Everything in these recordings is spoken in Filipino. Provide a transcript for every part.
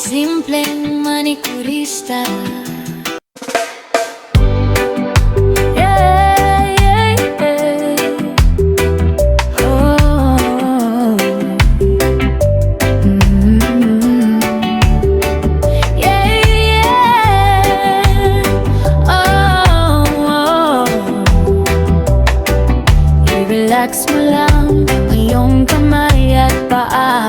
Simpleng manikurista. Relax mo lang ang iyong kamay at paa.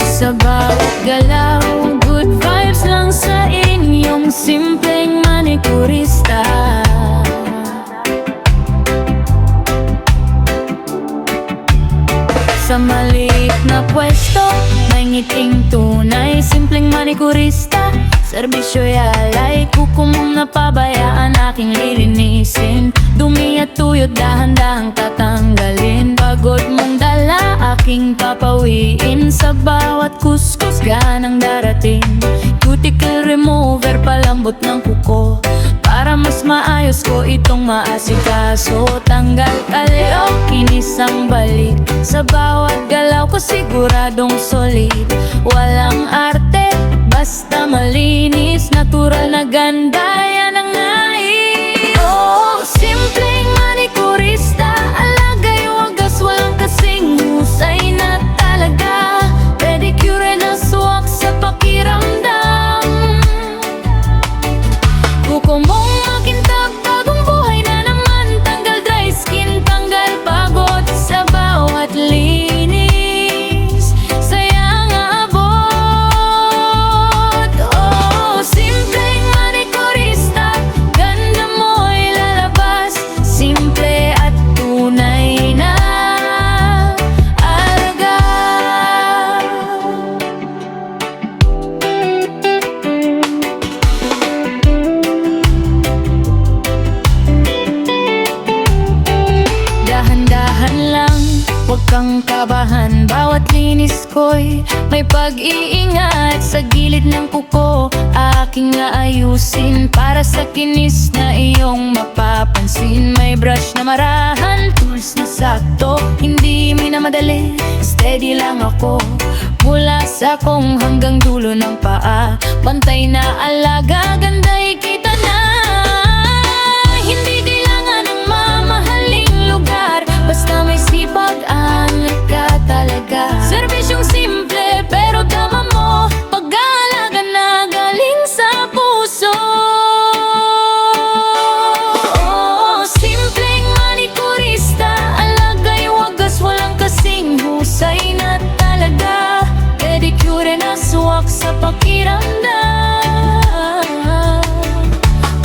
Sa bawat galaw, good vibes lang sa inyong simpleng manikurista. Sa maliit na pwesto, may ngiting tunay, simpleng manikurista. Serbisyo'y alay, kuko mong napabayaan, aking lilinisin. Dumi at tuyot dahan-dahang tatanggalin. Pagod mong dala, aking papawiin. Sa bawat kuskus ganang darating. Cuticle remover, palambot ng kuko, para mas maayos ko itong maasikaso. Tanggal kalyo, kinis ang balik. Sa bawat galaw ko siguradong solid. Walang arte, basta malinis. Natural na ganda, yan ang nais. Oh, simpleng manikurista. Alagay wagas, walang kasing husay na talaga. Pedicure na suwak sa pakiramdam. Kuko mong makintab, bagong buhay na naman. Tanggal dry skin, tanggal pagod. Sa bawat linis, sayang abot. Oh, simpleng manikurista. Ganda mo'y lalabas. Simple at tunay na alagaw. Dahan-dahan lang, huwag kang kabahan. Bawat linis ko'y may pag-iingat. Sa gilid ng kuko, aking aayusin, para sa kinis na iyong mapapansin. May brush na marahan, tools na sakto, hindi minamadali, steady lang ako. Mula sa kong hanggang dulo ng paa, pantay na alaga, ganda ikita na. Hindi kailangan ng mamahaling lugar, basta may sipag, angat ka talaga. Serbisyong simple, pero tama mo, pag-aalaga na galing sa puso. Oh, simpleng manikurista. Alagay wagas, walang kasing husay na talaga. Pedicure na suwak sa pakiramdam.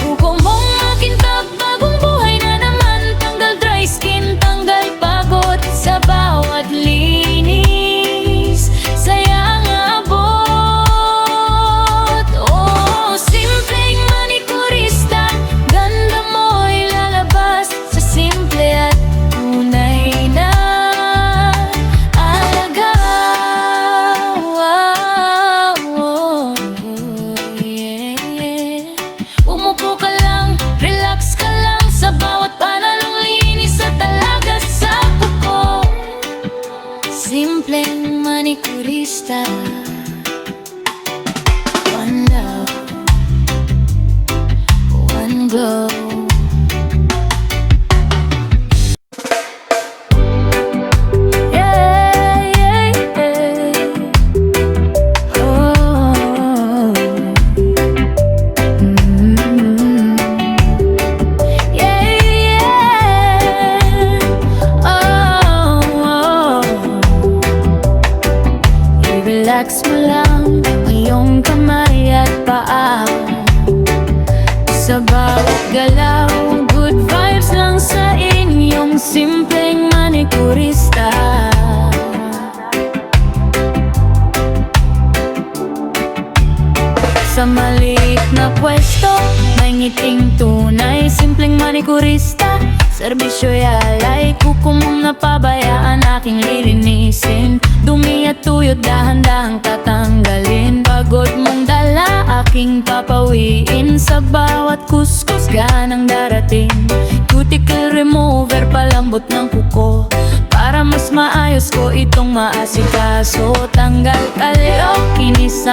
Kuko mong makintab, bagong buhay na naman. Tanggal dry skin, tanggal pagod. Sa bawat linis, sayang abot. Oh, simpleng manikurista. Ganda mo'y lalabas sa simple at tunay na alagaw. Oh, yeah. Umupo ka lang, relax ka lang. Sa bawat panalong linis at talaga sa kuko. Simpleng manikurista. One love, one glow. Yeah, yeah, yeah. Oh, yeah, yeah. Oh, relax mo lang ang iyong kamay at paa. Sa bawat galaw, good vibes lang sa inyong simpleng manikurista. Sa maliit na pwesto, may ngiting tunay, simpleng manikurista. Serbisyo'y alay, kuko mong napabayaan, aking lilinisin. Dumi at tuyot dahan-dahang tatanggalin. Pagod mong dala, aking papawiin. Sa bawat kuskus ganang darating. Cuticle remover, palambot ng kuko, para mas maayos ko itong maasikaso. Tanggal kalyo, kinis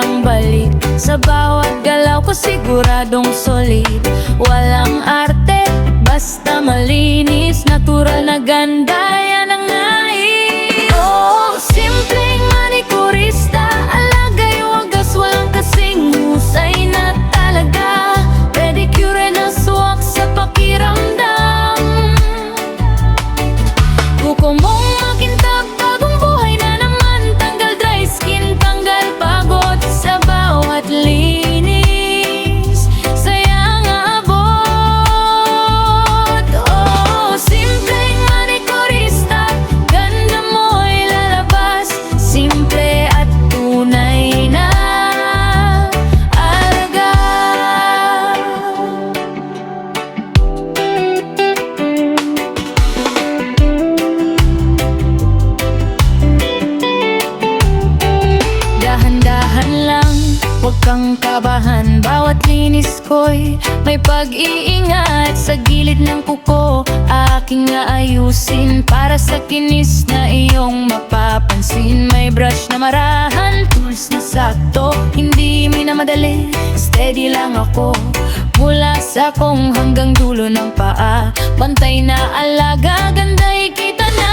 Sa bawat galaw ko siguradong solid. Walang arte, basta malinis. Natural na ganda, yan ang nais. Oh, simpleng manikurista, alagay wagas, walang kasing husay na talaga. Pedicure na suwak sa pakiramdam. Kuko mong makintab, bagong buhay na naman. Tanggal dry skin, tanggal pagod sa bawat linis. Sayang abot. Oh, simpleng manikurista, ganda mo'y lalabas. Simple at tunay na alaga. Dahan-dahan lang, huwag kang kabahan. Bawat linis ko'y may pag-iingat. Sa gilid ng kuko, aking aayusin para sa kinis na iyong mapapansin. May brush na marahan, tools na sakto, hindi minamadali, steady lang ako. Mula sa kong hanggang dulo ng paa, bantay na alaga, ganda ikita na.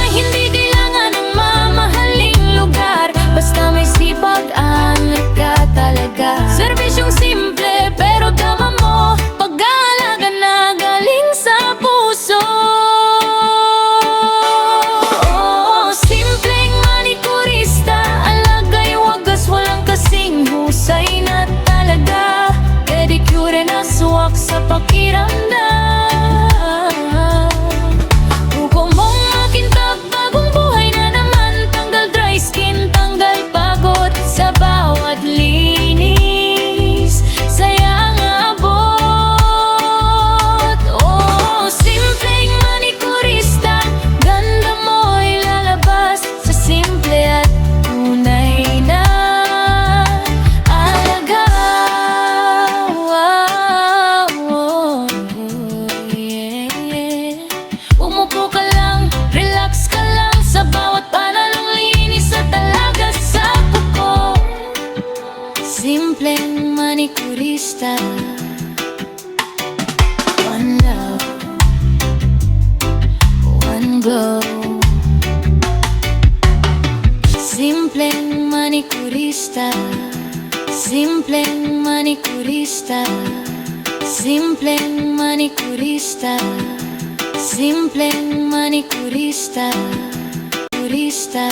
Hindi kailangan ng mamahaling lugar, basta may sipag, angat ka talaga. Serbisyong simple pero tama mo, pag-aalaga na galing sa puso. Oh, simpleng manikurista, alagay wagas, walang kasing husay na talaga. Pedicure na suwak sa pakiramdam. Kuko mong makintab, bagong buhay na naman. Tanggal dry skin, tanggal pagod sa bawat linis. Sayang abot. Oh, simpleng manikurista, ganda mo'y lalabas sa simple at tunay na alaga. Wow, yeah. Umupo ka lang, relax ka lang, sa bawat panalong linis at alaga sa kuko. Simpleng manikurista, one love, one glow. Simpleng manikurista, simpleng manikurista, simpleng manikurista, simpleng manikurista, kurista.